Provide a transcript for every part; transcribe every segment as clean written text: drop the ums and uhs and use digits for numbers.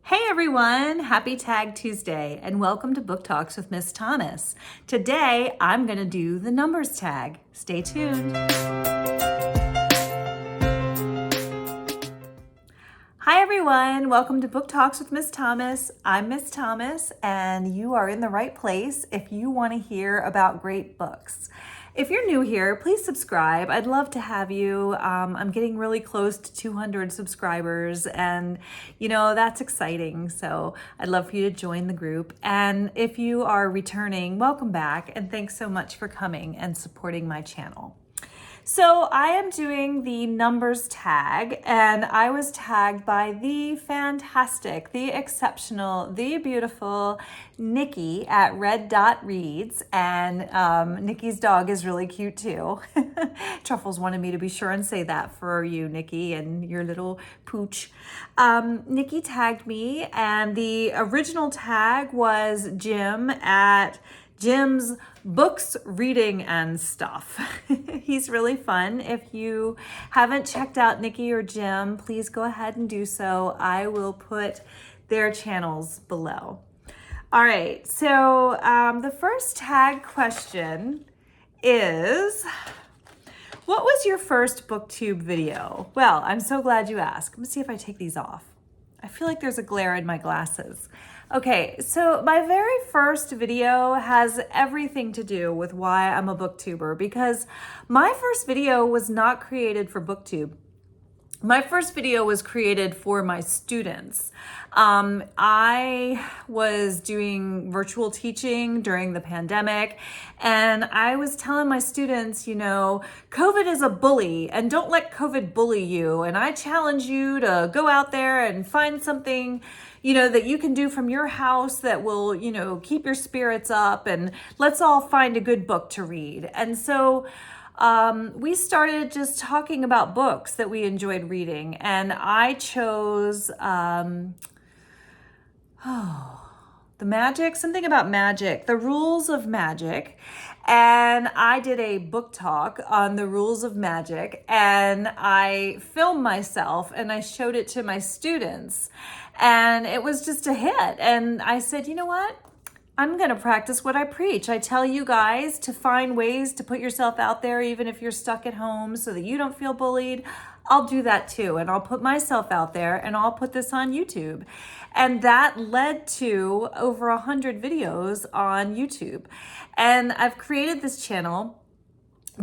Hey everyone, happy Tag Tuesday and welcome to Book Talks with Miss Thomas. Today I'm going to do the numbers tag. Stay tuned. Hi everyone, welcome to Book Talks with Miss Thomas. I'm Miss Thomas and you are in the right place if you want to hear about great books. If you're new here, please subscribe. I'd love to have you. I'm getting really close to 200 subscribers and that's exciting. So I'd love for you to join the group. And if you are returning, welcome back and thanks so much for coming and supporting my channel. So I am doing the numbers tag and I was tagged by the fantastic, the exceptional, the beautiful Nikki at Red Dot Reads, and Nikki's dog is really cute too. Truffles wanted me to be sure and say that for you, Nikki, and your little pooch. Nikki tagged me and the original tag was Jim at Jim's Books, Reading, and Stuff. He's really fun. If you haven't checked out Nikki or Jim, please go ahead and do so. I will put their channels below. All right, so the first tag question is, what was your first BookTube video? Well, I'm so glad you asked. Let me see if I take these off. I feel like there's a glare in my glasses. Okay, so my very first video has everything to do with why I'm a booktuber, because my first video was not created for BookTube. My first video was created for my students. I was doing virtual teaching during the pandemic, and I was telling my students, COVID is a bully, and don't let COVID bully you. And I challenge you to go out there and find something, that you can do from your house that will, keep your spirits up, and let's all find a good book to read. And so we started just talking about books that we enjoyed reading, and I chose something about magic, the rules of magic, and I did a book talk on the rules of magic, and I filmed myself and I showed it to my students, and it was just a hit. And I said, you know what? I'm going to practice what I preach. I tell you guys to find ways to put yourself out there, even if you're stuck at home, so that you don't feel bullied. I'll do that too. And I'll put myself out there and I'll put this on YouTube. And that led to over 100 videos on YouTube. And I've created this channel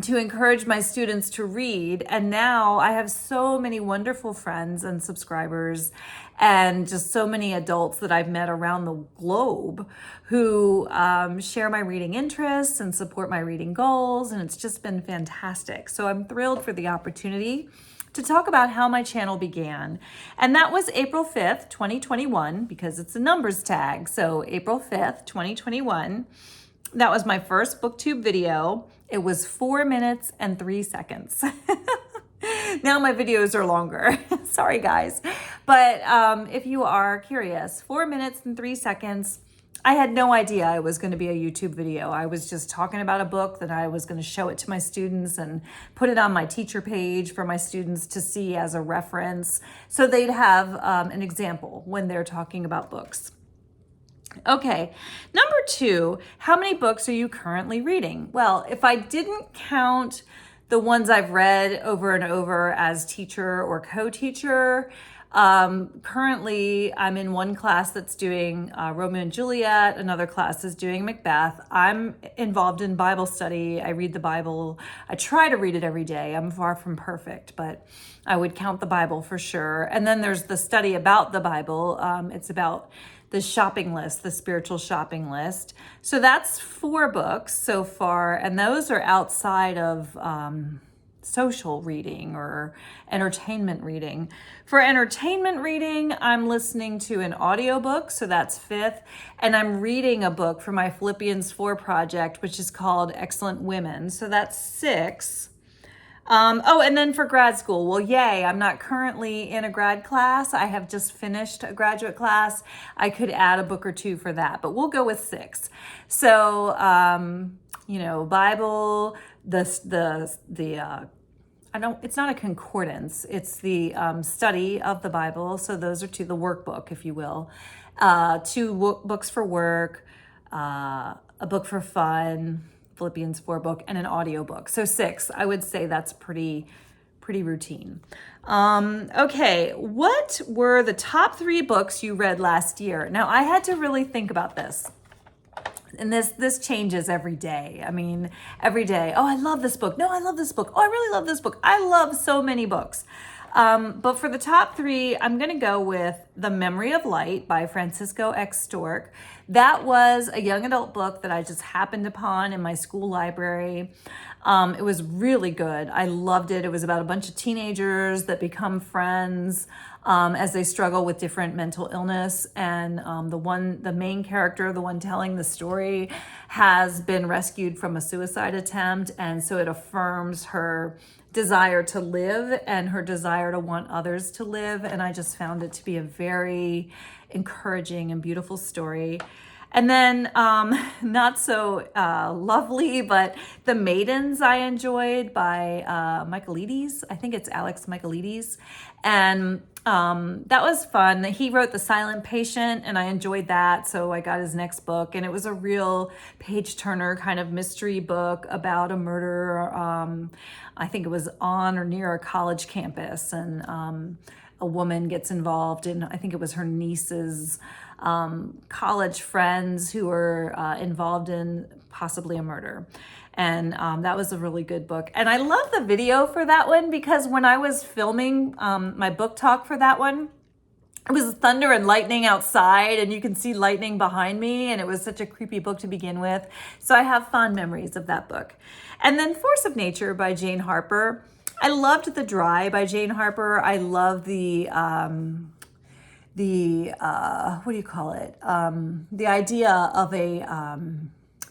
to encourage my students to read. And now I have so many wonderful friends and subscribers and just so many adults that I've met around the globe who share my reading interests and support my reading goals. And it's just been fantastic. So I'm thrilled for the opportunity to talk about how my channel began. And that was April 5th, 2021, because it's a numbers tag. So April 5th, 2021. That was my first BookTube video. It was 4 minutes and 3 seconds. Now my videos are longer. Sorry, guys. But if you are curious, 4 minutes and 3 seconds. I had no idea it was going to be a YouTube video. I was just talking about a book that I was going to show it to my students and put it on my teacher page for my students to see as a reference, so they'd have an example when they're talking about books. Okay, number 2, how many books are you currently reading? Well, if I didn't count the ones I've read over and over as teacher or co-teacher, currently I'm in one class that's doing Romeo and Juliet, another class is doing Macbeth. I'm involved in Bible study. I read the Bible. I try to read it every day. I'm far from perfect, but I would count the Bible for sure. And then there's the study about the Bible. It's about the shopping list, the spiritual shopping list. So that's 4 books so far, and those are outside of social reading or entertainment reading. For entertainment reading, I'm listening to an audiobook, so that's 5th, and I'm reading a book for my Philippians 4 project, which is called Excellent Women, so that's 6. And then for grad school, well, yay, I'm not currently in a grad class. I have just finished a graduate class. I could add a book or 2 for that, but we'll go with 6. So, Bible, the it's not a concordance. It's the study of the Bible. So those are two, the workbook, if you will. Two books for work, a book for fun, Philippians 4 book, and an audio book. So 6. I would say that's pretty routine. Okay, what were the top 3 books you read last year? Now, I had to really think about this. And this changes every day. I mean, every day, oh, I love this book. No, I love this book. Oh, I really love this book. I love so many books. But for the top 3, I'm going to go with The Memory of Light by Francisco X. Stork. That was a young adult book that I just happened upon in my school library. It was really good. I loved it. It was about a bunch of teenagers that become friends as they struggle with different mental illness. And the main character, the one telling the story, has been rescued from a suicide attempt. And so it affirms her desire to live and her desire to want others to live. And I just found it to be a very encouraging and beautiful story. And then not so lovely, but The Maidens I enjoyed by Michaelides. I think it's Alex Michaelides. And that was fun. He wrote The Silent Patient, and I enjoyed that. So I got his next book, and it was a real page-turner kind of mystery book about a murder. I think it was on or near a college campus, and a woman gets involved in, I think it was her niece's college friends who were involved in possibly a murder. And that was a really good book. And I love the video for that one because when I was filming my book talk for that one, it was thunder and lightning outside, and you can see lightning behind me, and it was such a creepy book to begin with. So I have fond memories of that book. And then Force of Nature by Jane Harper. I loved The Dry by Jane Harper. I love the what do you call it? The idea of a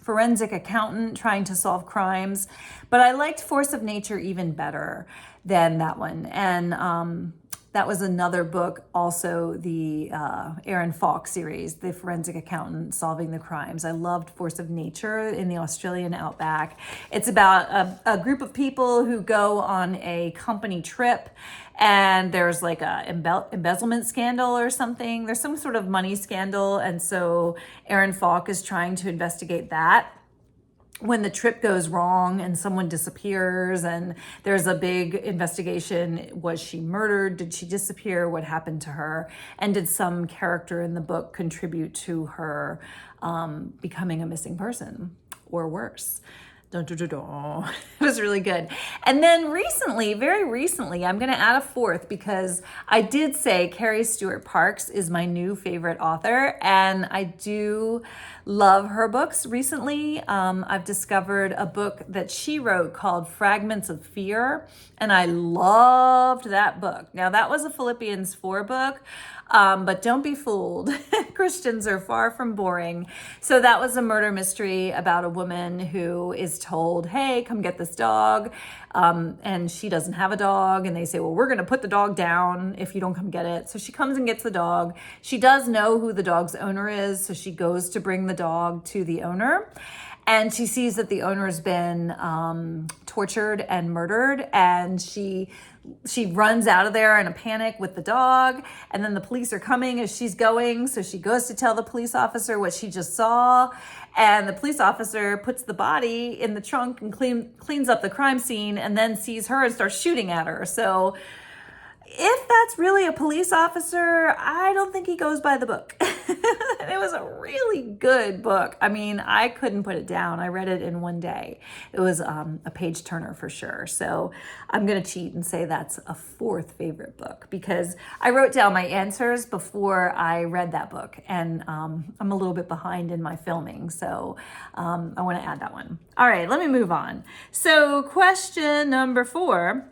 forensic accountant trying to solve crimes. But I liked Force of Nature even better than that one. And that was another book, also the Aaron Falk series, the forensic accountant solving the crimes. I loved Force of Nature in the Australian outback. It's about a group of people who go on a company trip, and there's like a embezzlement scandal or something. There's some sort of money scandal, and so Aaron Falk is trying to investigate that. When the trip goes wrong and someone disappears and there's a big investigation, was she murdered? Did she disappear? What happened to her? And did some character in the book contribute to her becoming a missing person or worse? Dun, dun, dun, dun. It was really good. And then recently, very recently, I'm going to add a 4th because I did say Carrie Stewart Parks is my new favorite author, and I do love her books. Recently, I've discovered a book that she wrote called Fragments of Fear, and I loved that book. Now, that was a Philippians 4 book, but don't be fooled. Christians are far from boring. So that was a murder mystery about a woman who is told, hey, come get this dog. And she doesn't have a dog. And they say, well, we're going to put the dog down if you don't come get it. So she comes and gets the dog. She does know who the dog's owner is. So she goes to bring the dog to the owner. And she sees that the owner has been tortured and murdered. And she runs out of there in a panic with the dog. And then the police are coming as she's going. So she goes to tell the police officer what she just saw. And the police officer puts the body in the trunk and cleans up the crime scene, and then sees her and starts shooting at her. So if that's really a police officer, I don't think he goes by the book. And it was a really good book. I mean, I couldn't put it down. I read it in one day. It was a page turner for sure. So I'm going to cheat and say that's a 4th favorite book because I wrote down my answers before I read that book. And I'm a little bit behind in my filming. So I want to add that one. All right, let me move on. So question number 4.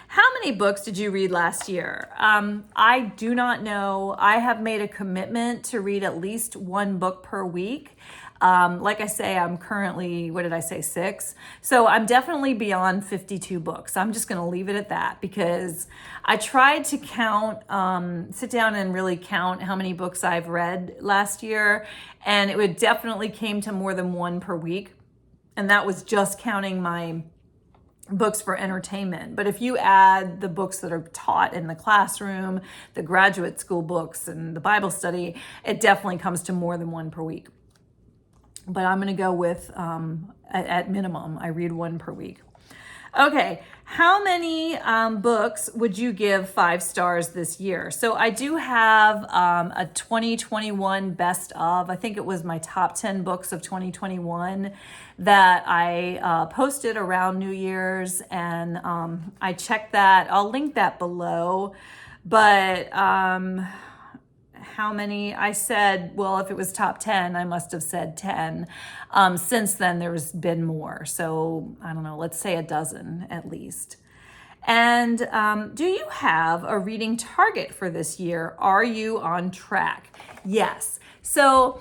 How many books did you read last year? I do not know. I have made a commitment to read at least 1 book per week. Like I say, I'm currently, 6? So I'm definitely beyond 52 books. I'm just going to leave it at that because I tried to count, sit down and really count how many books I've read last year. And it definitely came to more than 1 per week. And that was just counting my books for entertainment. But if you add the books that are taught in the classroom, the graduate school books, and the Bible study, it definitely comes to more than one per week. But I'm going to go with, at minimum, I read one per week. Okay, how many books would you give 5 stars this year? So I do have a 2021 best of. I think it was my top 10 books of 2021 that I posted around New Year's, and I checked that. I'll link that below. But how many? I said, well, if it was top 10, I must have said 10. Since then, there's been more. So I don't know, let's say a dozen at least. And do you have a reading target for this year? Are you on track? Yes. So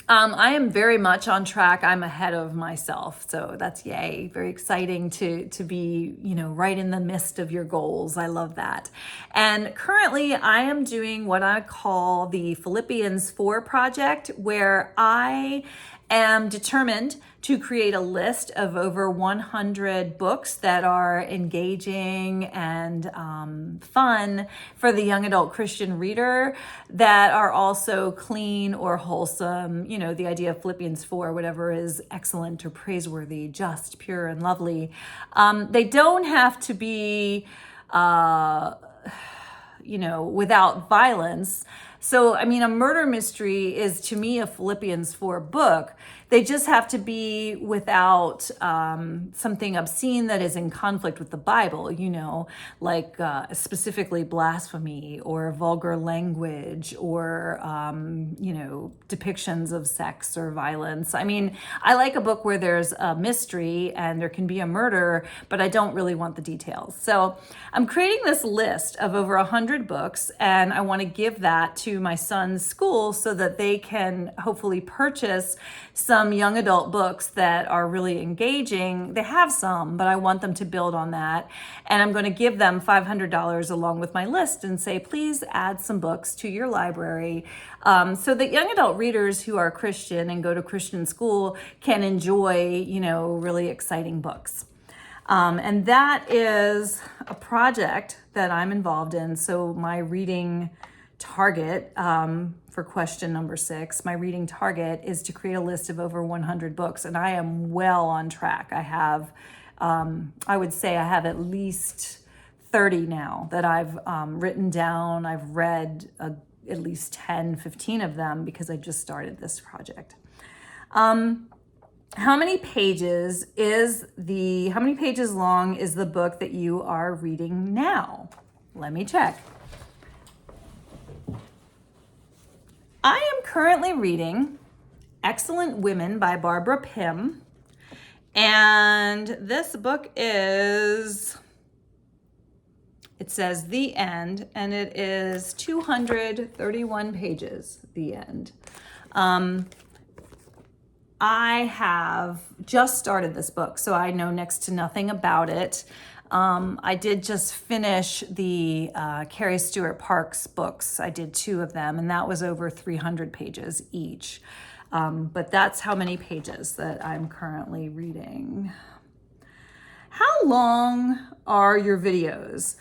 I am very much on track. I'm ahead of myself. So that's yay. Very exciting to be, right in the midst of your goals. I love that. And currently I am doing what I call the Philippians 4 project, where I am determined to create a list of over 100 books that are engaging and fun for the young adult Christian reader, that are also clean or wholesome. The idea of Philippians 4, whatever is excellent or praiseworthy, just, pure, and lovely. They don't have to be, without violence. So, a murder mystery is, to me, a Philippians 4 book. They just have to be without something obscene that is in conflict with the Bible, like specifically blasphemy or vulgar language or, depictions of sex or violence. I like a book where there's a mystery and there can be a murder, but I don't really want the details. So I'm creating this list of over 100 books, and I want to give that to my son's school so that they can hopefully purchase some young adult books that are really engaging. They have some, but I want them to build on that. And I'm going to give them $500 along with my list and say, please add some books to your library so that young adult readers who are Christian and go to Christian school can enjoy, really exciting books. And that is a project that I'm involved in. So my reading target, for question number 6, my reading target is to create a list of over 100 books, and I am well on track. I have, I would say I have at least 30 now that I've written down. I've read at least 10, 15 of them because I just started this project. How many pages long is the book that you are reading now? Let me check. I am currently reading Excellent Women by Barbara Pym. And this book it says The End, and it is 231 pages, The End. I have just started this book, so I know next to nothing about it. I did just finish the Carrie Stewart Parks books. I did 2 of them, and that was over 300 pages each. But that's how many pages that I'm currently reading. How long are your videos?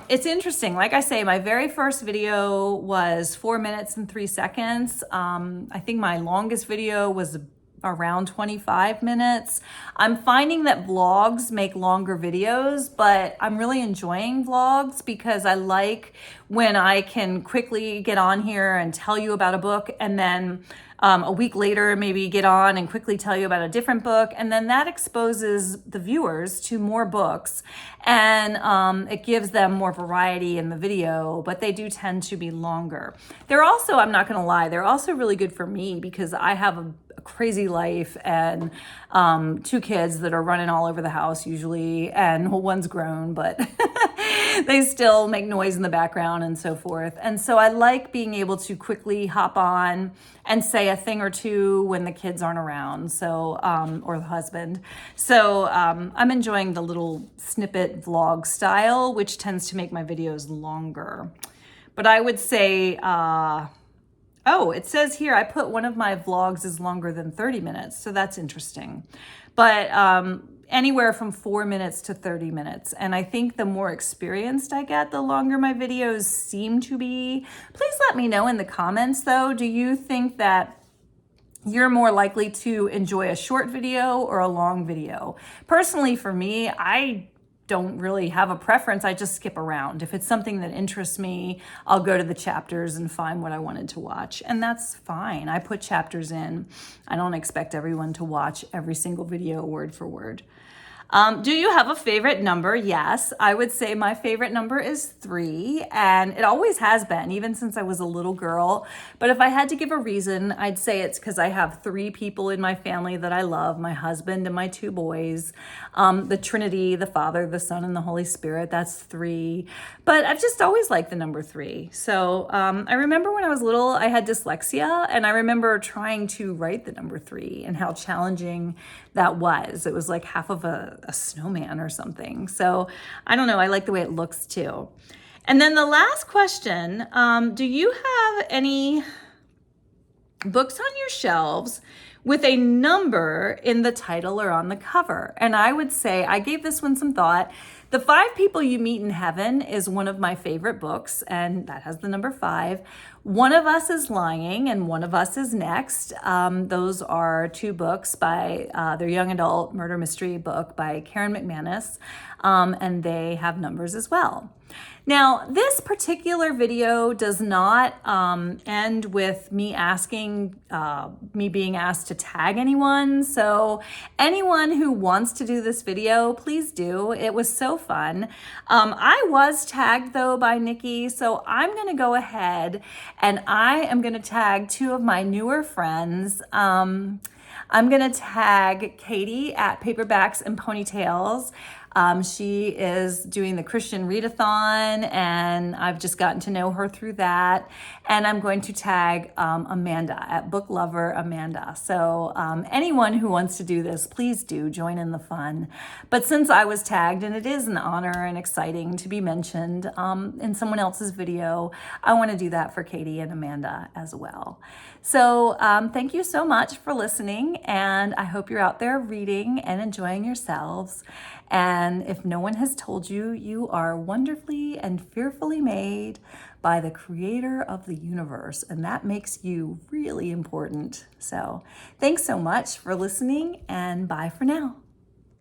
It's interesting. Like I say, my very first video was 4 minutes and 3 seconds. I think my longest video was around 25 minutes. I'm finding that vlogs make longer videos, but I'm really enjoying vlogs because I like when I can quickly get on here and tell you about a book, and then a week later maybe get on and quickly tell you about a different book, and then that exposes the viewers to more books, and it gives them more variety in the video, but they do tend to be longer. They're also, I'm not going to lie, they're also really good for me because I have a crazy life and 2 kids that are running all over the house usually, and one's grown, but they still make noise in the background and so forth. And so I like being able to quickly hop on and say a thing or two when the kids aren't around, so or the husband. So I'm enjoying the little snippet vlog style, which tends to make my videos longer. But I would say, it says here, I put one of my vlogs is longer than 30 minutes. So that's interesting. But anywhere from 4 minutes to 30 minutes. And I think the more experienced I get, the longer my videos seem to be. Please let me know in the comments though, do you think that you're more likely to enjoy a short video or a long video? Personally, for me, I don't really have a preference. I just skip around. If it's something that interests me, I'll go to the chapters and find what I wanted to watch. And that's fine. I put chapters in. I don't expect everyone to watch every single video word for word. Do you have a favorite number? Yes, I would say my favorite number is 3, and it always has been, even since I was a little girl. But if I had to give a reason, I'd say it's because I have 3 people in my family that I love, my husband and my 2 boys, the Trinity, the Father, the Son, and the Holy Spirit. That's 3. But I've just always liked the number 3. So I remember when I was little, I had dyslexia, and I remember trying to write the number 3 and how challenging that was. It was like half of a snowman or something. So I don't know. I like the way it looks too. And then the last question, do you have any books on your shelves with a number in the title or on the cover? And I would say, I gave this one some thought. The 5 People You Meet in Heaven is one of my favorite books, and that has the number 5. One of Us is Lying, and One of Us is Next. Those are 2 books by their young adult murder mystery book by Karen McManus, and they have numbers as well. Now, this particular video does not end with me being asked to tag anyone. So anyone who wants to do this video, please do. It was so fun. I was tagged though by Nikki, so I'm gonna go ahead and I am gonna tag 2 of my newer friends. I'm gonna tag Katie at Paperbacks and Ponytails. She is doing the Christian readathon, and I've just gotten to know her through that. And I'm going to tag Amanda at Book Lover Amanda. So anyone who wants to do this, please do join in the fun. But since I was tagged, and it is an honor and exciting to be mentioned in someone else's video, I want to do that for Katie and Amanda as well. So thank you so much for listening, and I hope you're out there reading and enjoying yourselves. And if no one has told you, you are wonderfully and fearfully made by the creator of the universe, and that makes you really important. So thanks so much for listening, and bye for now.